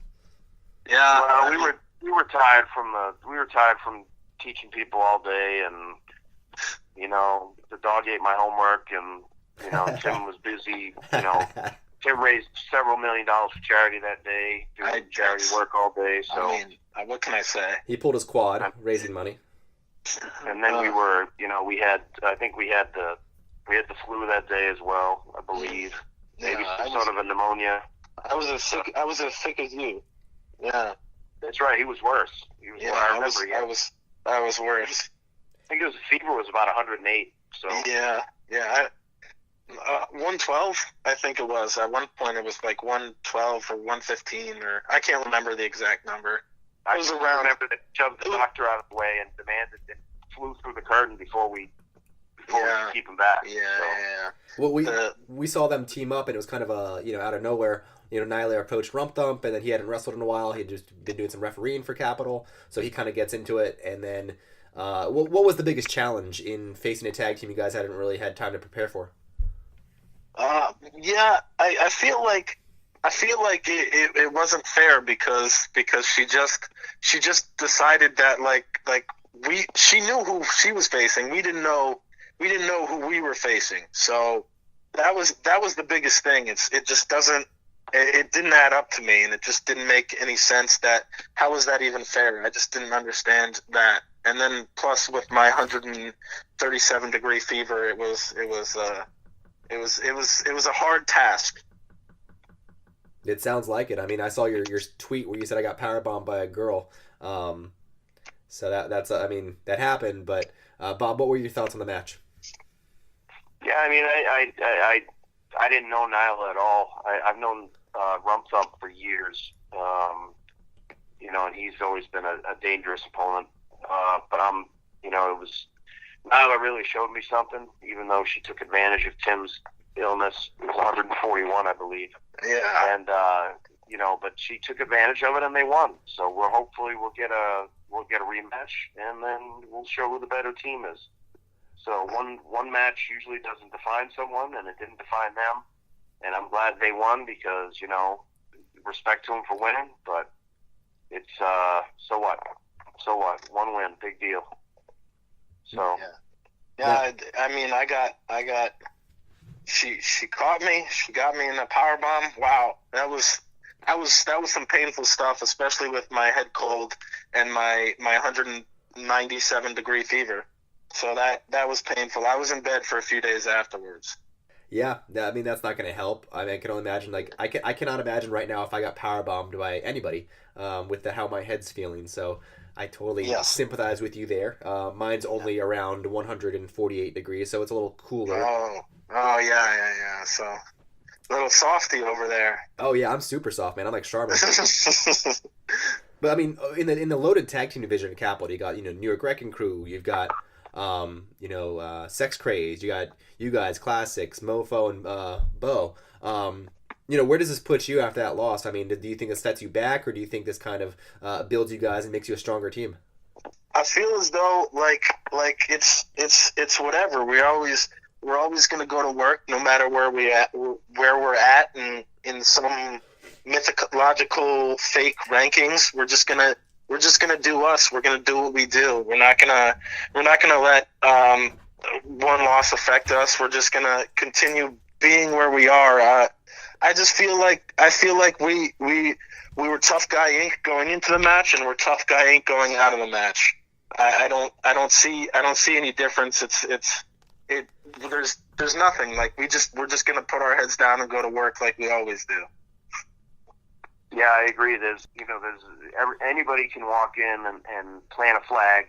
Yeah, well, we were tired from teaching people all day, and the dog ate my homework, and Tim was busy. Tim raised several $1 million for charity that day, doing charity work all day. So I mean, what can I say? He pulled his quad, raising money. And then we were, we had the flu that day as well, I believe. Maybe sort of a pneumoniya. I was as sick as you. Yeah. That's right. He was worse. I was worse. I think the fever was about 108. So yeah. 112. I think it was. At one point, it was like 112 or 115, or I can't remember the exact number. I was around. Remember that shoved the doctor out of the way and demanded and flew through the curtain before we keep him back. Yeah. Well, we saw them team up, and it was kind of out of nowhere. Nyla approached Rump Thump, and then he hadn't wrestled in a while. He had just been doing some refereeing for Capital, so he kind of gets into it. And then, what was the biggest challenge in facing a tag team you guys hadn't really had time to prepare for? I feel like it wasn't fair because she just decided that she knew who she was facing. We didn't know who we were facing. So that was the biggest thing. It didn't add up to me, and it just didn't make any sense. How was that even fair? I just didn't understand that. and then plus with my 137-degree fever, it was a hard task. It sounds like it. I mean, I saw your tweet where you said I got powerbombed by a girl. So that's I mean, that happened. But Bob, what were your thoughts on the match? Yeah, I mean, I didn't know Nyla at all. I've known Rum Thump for years, and he's always been a dangerous opponent. But it was Nyla really showed me something, even though she took advantage of Tim's illness. It was 141, I believe. Yeah. And but she took advantage of it, and they won. So hopefully we'll get a rematch, and then we'll show who the better team is. So one match usually doesn't define someone, and it didn't define them. And I'm glad they won because respect to them for winning. But it's so what? So what? One win, big deal. So yeah. I mean, I got. She caught me. She got me in a power bomb. Wow, that was some painful stuff, especially with my head cold and my 197-degree fever. So that was painful. I was in bed for a few days afterwards. Yeah, I mean, that's not going to help. I mean, I can only imagine. Like, I cannot imagine right now if I got power bombed by anybody with how my head's feeling. So I totally sympathize with you there. Mine's only around 148 degrees, so it's a little cooler. Oh yeah. So a little softy over there. Oh yeah, I'm super soft, man. I'm like Charmin. But I mean, in the loaded tag team division at Capital, you got New York Wrecking Crew. You've got Sex Crazed. You got you guys, Classics, Mofo, and Bo. Where does this put you after that loss? I mean, do you think this sets you back, or do you think this kind of builds you guys and makes you a stronger team? I feel as though like it's whatever. We're always going to go to work, no matter where we're at, and in some mythological fake rankings. We're just gonna do us. We're gonna do what we do. We're not gonna let one loss affect us. We're just gonna continue being where we are. I feel like we were Tough Guy Inc. going into the match, and we're Tough Guy Inc. going out of the match. I don't see any difference. There's nothing. Like we're just gonna put our heads down and go to work like we always do. Yeah, I agree. Anybody can walk in and plant a flag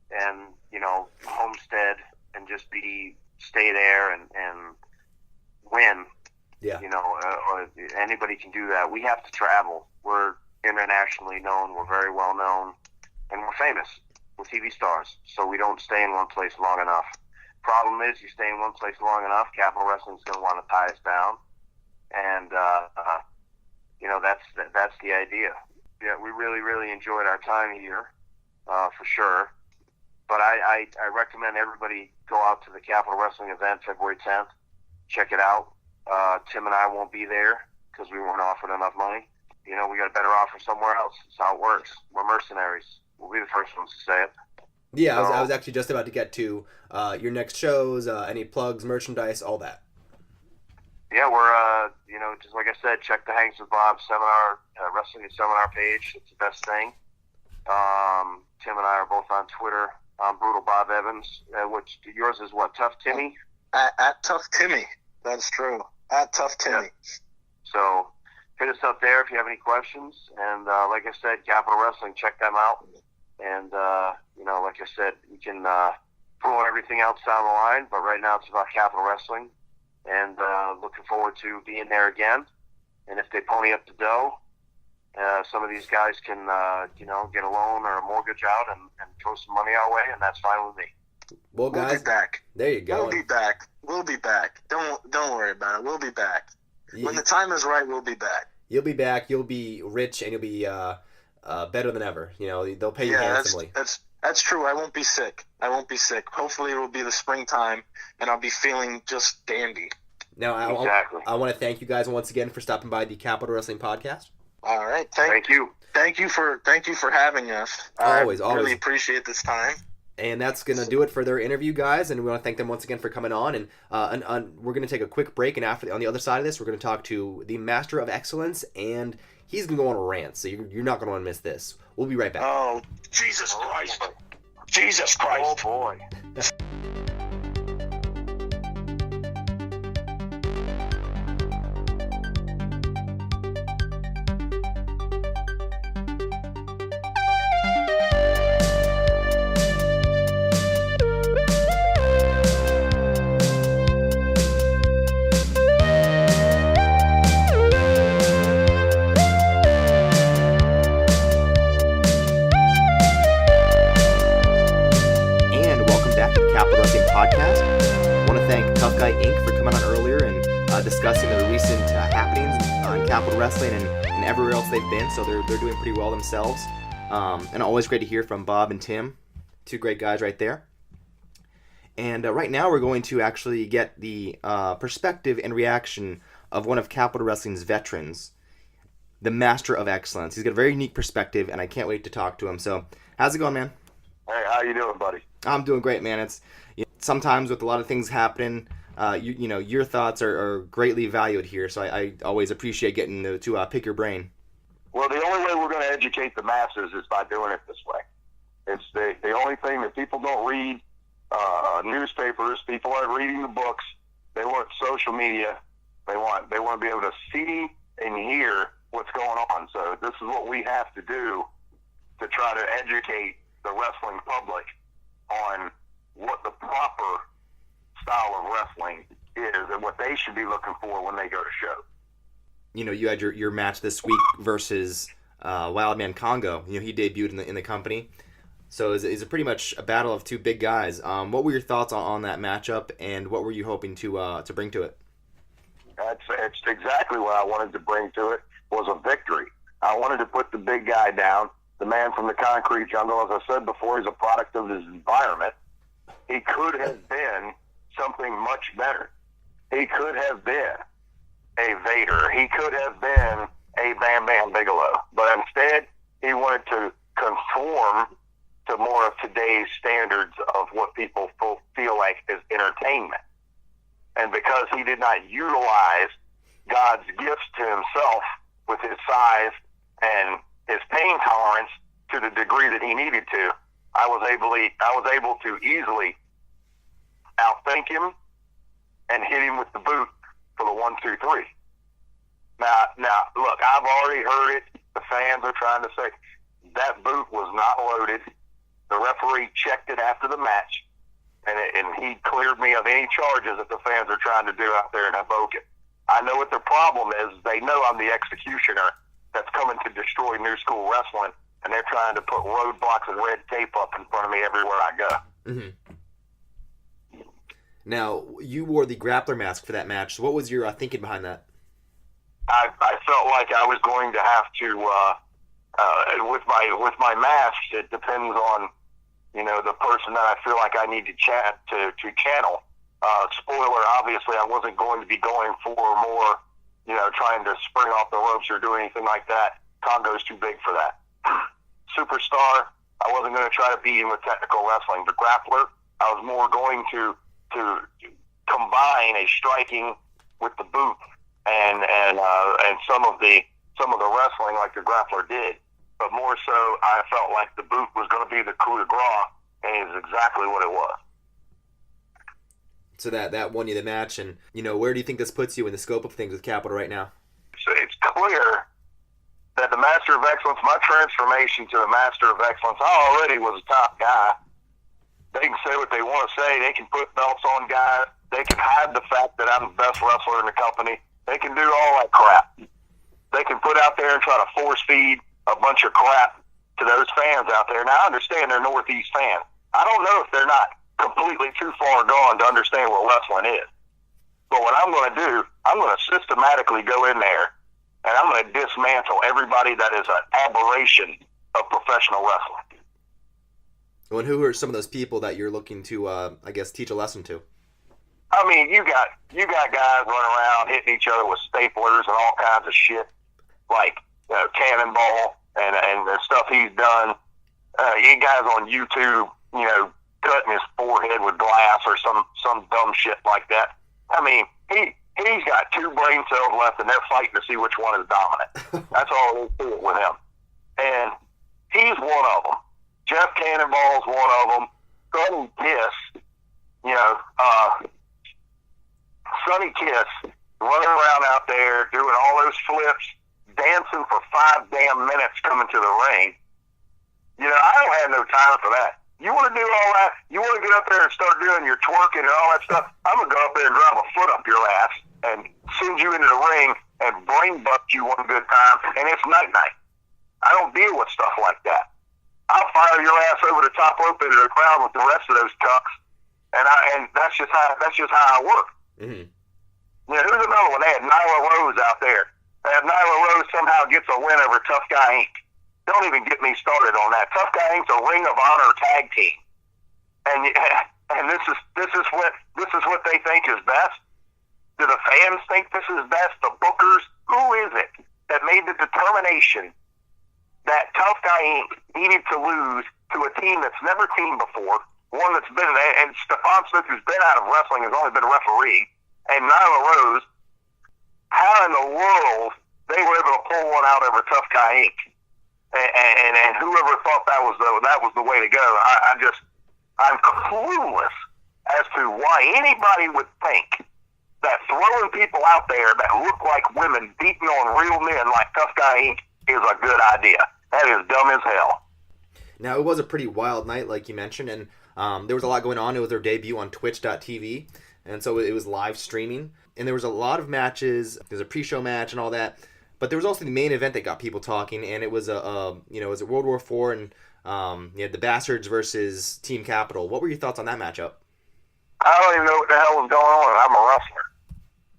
and homestead and just stay there and win. Yeah. Or anybody can do that. We have to travel. We're internationally known. We're very well known, and we're famous. We're TV stars, so we don't stay in one place long enough. Problem is, you stay in one place long enough, Capital Wrestling's going to want to tie us down, and that's the idea. Yeah, we really, really enjoyed our time here, for sure. But I recommend everybody go out to the Capital Wrestling event February 10th. Check it out. Tim and I won't be there because we weren't offered enough money. We got a better offer somewhere else. That's how it works. We're mercenaries. We'll be the first ones to say it. Yeah, I was actually just about to get to your next shows, any plugs, merchandise, all that. Yeah, we're, just like I said, check the Hangs with Bob seminar, wrestling seminar page. It's the best thing. Tim and I are both on Twitter. I'm Brutal Bob Evans. Which yours is what, Tough Timmy? At Tough Timmy. That's true. At Tough Timmy. Yeah. So hit us up there if you have any questions. And like I said, Capital Wrestling, check them out. And, like I said, you can throw everything else down the line. But right now it's about Capital Wrestling. And looking forward to being there again. And if they pony up the dough, some of these guys can, get a loan or a mortgage out and throw some money our way, and that's fine with me. Well, guys, we'll be back. There you go. We'll be back. Don't worry about it. We'll be back. When the time is right, we'll be back. You'll be back. You'll be rich, and you'll be better than ever. They'll pay you handsomely. That's true. I won't be sick. Hopefully it will be the springtime, and I'll be feeling just dandy. Now, I want to thank you guys once again for stopping by the Capital Wrestling Podcast. All right. Thank you. Thank you for having us. Always. Really appreciate this time. And that's going to do it for their interview, guys. And we want to thank them once again for coming on. And we're going to take a quick break. And on the other side of this, we're going to talk to the Master of Excellence. And he's going to go on a rant. So you're not going to want to miss this. We'll be right back. Oh, Jesus Christ. Jesus Oh Christ. boy. And welcome back to the Capital Wrestling Podcast. I want to thank Tough Guy Inc. for coming on earlier and discussing the recent happenings on Capital Wrestling and everywhere else they've been. So they're doing pretty well themselves. And always great to hear from Bob and Tim, two great guys right there. And right now we're going to actually get the perspective and reaction of one of Capital Wrestling's veterans, the Master of Excellence. He's got a very unique perspective, and I can't wait to talk to him. So how's it going, man? Hey, how you doing, buddy? I'm doing great, man. It's sometimes with a lot of things happening, your thoughts are greatly valued here. So I always appreciate getting to pick your brain. Well, the only way we're going to educate the masses is by doing it this way. It's the only thing that people don't read newspapers. People aren't reading the books. They want social media. They want to be able to see and hear what's going on. So this is what we have to do to try to educate the wrestling public on what the proper style of wrestling is and what they should be looking for when they go to show. You had your match this week versus Wildman Congo. He debuted in the company. So it's pretty much a battle of two big guys. What were your thoughts on that matchup, and what were you hoping to bring to it? It's exactly what I wanted to bring to it, was a victory. I wanted to put the big guy down, the man from the concrete jungle. As I said before, he's a product of his environment. He could have been something much better. He could have been a Vader. He could have been a Bam Bam Bigelow. But instead, he wanted to conform to more of today's standards of what people feel like is entertainment. And because he did not utilize God's gifts to himself with his size and his pain tolerance to the degree that he needed to, I was able to easily outthink him and hit him with the boot for the 1, 2, 3. Now, look, I've already heard it. The fans are trying to say that boot was not loaded. The referee checked it after the match, and he cleared me of any charges that the fans are trying to do out there in Hoboken. I know what their problem is. They know I'm the executioner that's coming to destroy New School Wrestling, and they're trying to put roadblocks and red tape up in front of me everywhere I go. Mm-hmm. Now, you wore the grappler mask for that match. So what was your thinking behind that? I felt like I was going to have to, with my mask, it depends on, the person that I feel like I need to channel. Spoiler, obviously, I wasn't going to be going for more, trying to spring off the ropes or do anything like that. Congo's too big for that. Superstar, I wasn't going to try to beat him with technical wrestling. The grappler, I was more going to combine a striking with the boot and some of the wrestling like the grappler did. But more so, I felt like the boot was going to be the coup de grace, and it was exactly what it was. So that won you the match, and where do you think this puts you in the scope of things with Capital right now? So it's clear that the Master of Excellence, my transformation to the Master of Excellence, I already was a top guy. They can say what they want to say. They can put belts on guys. They can hide the fact that I'm the best wrestler in the company. They can do all that crap. They can put out there and try to force feed a bunch of crap to those fans out there. Now, I understand they're Northeast fans. I don't know if they're not completely too far gone to understand what wrestling is. But what I'm going to do, I'm going to systematically go in there, and I'm going to dismantle everybody that is an aberration of professional wrestling. Well, and who are some of those people that you're looking to, teach a lesson to? I mean, you got guys running around hitting each other with staplers and all kinds of shit, like Cannonball and the stuff he's done. You guys on YouTube, cutting his forehead with glass or some dumb shit like that. I mean, he's got 2 brain cells left, and they're fighting to see which one is dominant. That's all there is to it with him. And he's one of them. Jeff Cannonball's one of them. Sonny Kiss, Sonny Kiss running around out there doing all those flips, dancing for 5 damn minutes coming to the ring. I don't have no time for that. You want to do all that? You want to get up there and start doing your twerking and all that stuff? I'm going to go up there and drive a foot up your ass and send you into the ring and brain butt you one good time, and it's night-night. I don't deal with stuff like that. I'll fire your ass over the top rope into the crowd with the rest of those cucks, and that's just how I work. Mm-hmm. Who's another one? They had Nyla Rose out there. They had Nyla Rose somehow gets a win over Tough Guy Inc. Don't even get me started on that. Tough Guy Inc.'s a Ring of Honor tag team, and this is what they think is best. Do the fans think this is best? The bookers? Who is it that made the determination that Tough Guy Inc. needed to lose to a team that's never teamed before, one that's been, and Stephon Smith, who's been out of wrestling, has only been a referee, and Nyla Rose? How in the world they were able to pull one out over Tough Guy Inc.? And whoever thought that was the way to go, I'm clueless as to why anybody would think that throwing people out there that look like women beating on real men like Tough Guy Inc. is a good idea. That is dumb as hell. Now, it was a pretty wild night, like you mentioned, and there was a lot going on. It was their debut on Twitch.tv, and so it was live streaming. And there was a lot of matches. There's a pre-show match and all that. But there was also the main event that got people talking, and it was it was a World War IV, and you had the Bastards versus Team Capital. What were your thoughts on that matchup? I don't even know what the hell was going on. I'm a wrestler.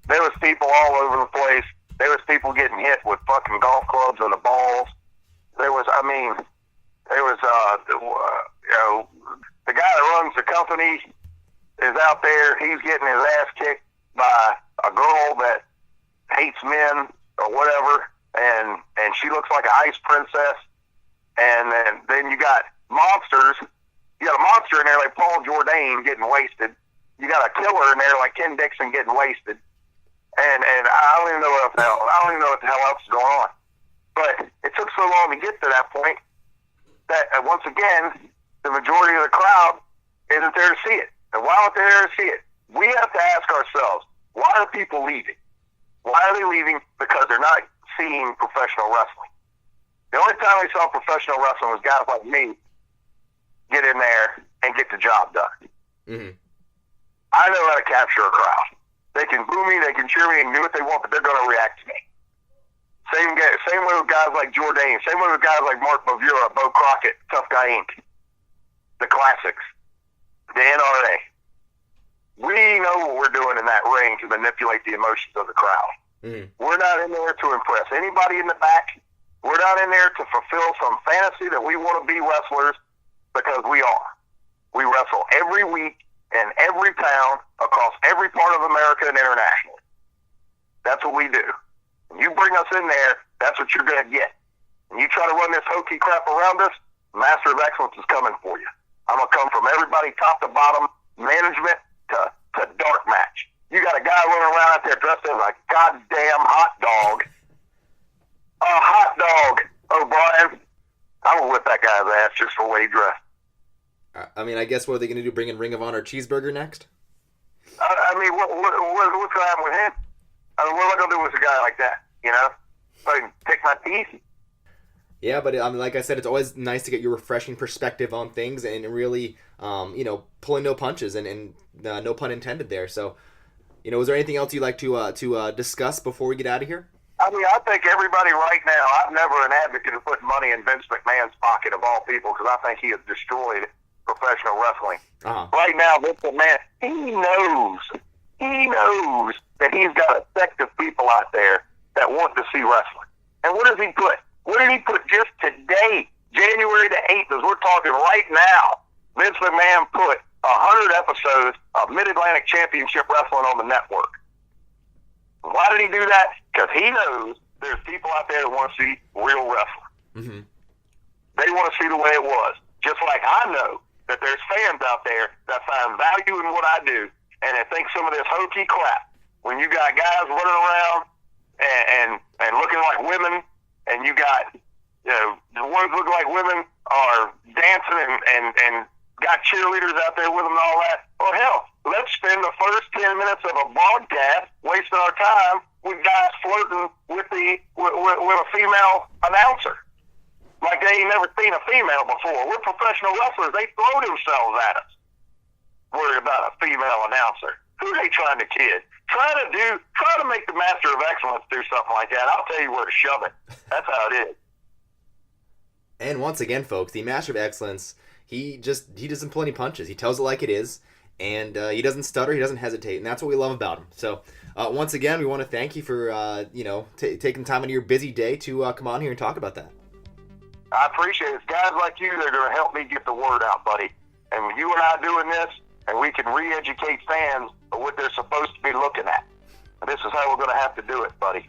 There was people all over the place. There was people getting hit with fucking golf clubs on the balls. The guy that runs the company is out there. He's getting his ass kicked by a girl that hates men or whatever, and she looks like an ice princess. And then you got monsters. You got a monster in there like Paul Jourdain getting wasted. You got a killer in there like Ken Dixon getting wasted. And I don't even know what the hell else is going on. But it took so long to get to that point that once again the majority of the crowd isn't there to see it. And why aren't they there to see it? We have to ask ourselves, why are people leaving? Why are they leaving? Because they're not seeing professional wrestling. The only time they saw professional wrestling was guys like me get in there and get the job done. Mm-hmm. I know how to capture a crowd. They can boo me, they can cheer me, and do what they want, but they're going to react to me. Same way with guys like Jourdain. Same way with guys like Mark Bavura, Bo Crockett, Tough Guy Inc., the Classics, the NRA. We know what we're doing in that ring to manipulate the emotions of the crowd. Mm-hmm. We're not in there to impress anybody in the back. We're not in there to fulfill some fantasy that we want to be wrestlers, because we are. We wrestle every week in every town across every part of America and internationally. That's what we do. When you bring us in there, that's what you're going to get. When you try to run this hokey crap around us, Master of Excellence is coming for you. I'm going to come from everybody top to bottom, management to dark match. You got a guy running around out there dressed as a goddamn hot dog. A hot dog, O'Brien. I'm going to whip that guy's ass just for the way he dressed. I mean, I guess what are they going to do, bring in Ring of Honor Cheeseburger next? I mean, what's going to happen with him? I mean, what am I going to do with a guy like that, you know? Like, pick my teeth? Yeah, but I mean, like I said, it's always nice to get your refreshing perspective on things and really, pulling no punches and no pun intended there. So, is there anything else you'd like to discuss before we get out of here? I mean, I think everybody right now, I'm never an advocate of putting money in Vince McMahon's pocket of all people, because I think he has destroyed professional wrestling. Uh-huh. Right now, Vince McMahon, he knows that he's got a sect of people out there that want to see wrestling. And what does he put? What did he put just today, January the 8th, as we're talking right now? Vince McMahon put 100 episodes of Mid-Atlantic Championship Wrestling on the network. Why did he do that? Because he knows there's people out there that want to see real wrestling. Mm-hmm. They want to see the way it was. Just like I know that there's fans out there that find value in what I do, and they think some of this hokey crap. When you got guys running around and looking like women, and you got the ones look like women are dancing and got cheerleaders out there with them and all that. Well, hell, let's spend the first 10 minutes of a broadcast wasting our time with guys flirting with a female announcer. Like they ain't never seen a female before. We're professional wrestlers. They throw themselves at us. Worried about a female announcer. Who are they trying to kid? Try to make the Master of Excellence do something like that. I'll tell you where to shove it. That's how it is. And once again, folks, the Master of Excellence, he doesn't pull any punches. He tells it like it is, and he doesn't stutter. He doesn't hesitate, and that's what we love about him. So, once again, we want to thank you for taking time out of your busy day to come on here and talk about that. I appreciate it. It's guys like you that are going to help me get the word out, buddy. And you and I doing this, and we can re-educate fans of what they're supposed to be looking at. And this is how we're going to have to do it, buddy.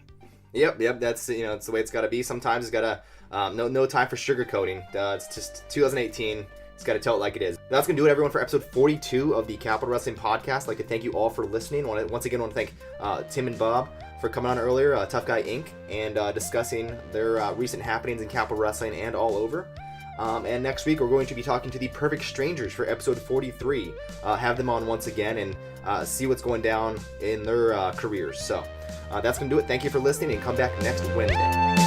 Yep. That's it's the way it's got to be. Sometimes it's got to no time for sugarcoating. It's just 2018. It's got to tell it like it is. That's going to do it, everyone, for episode 42 of the Capital Wrestling Podcast. I'd like to thank you all for listening. Once again, I want to thank Tim and Bob for coming on earlier, Tough Guy Inc., and discussing their recent happenings in Capital Wrestling and all over. And next week, we're going to be talking to the Perfect Strangers for episode 43. Have them on once again and see what's going down in their careers. So that's going to do it. Thank you for listening, and come back next Wednesday.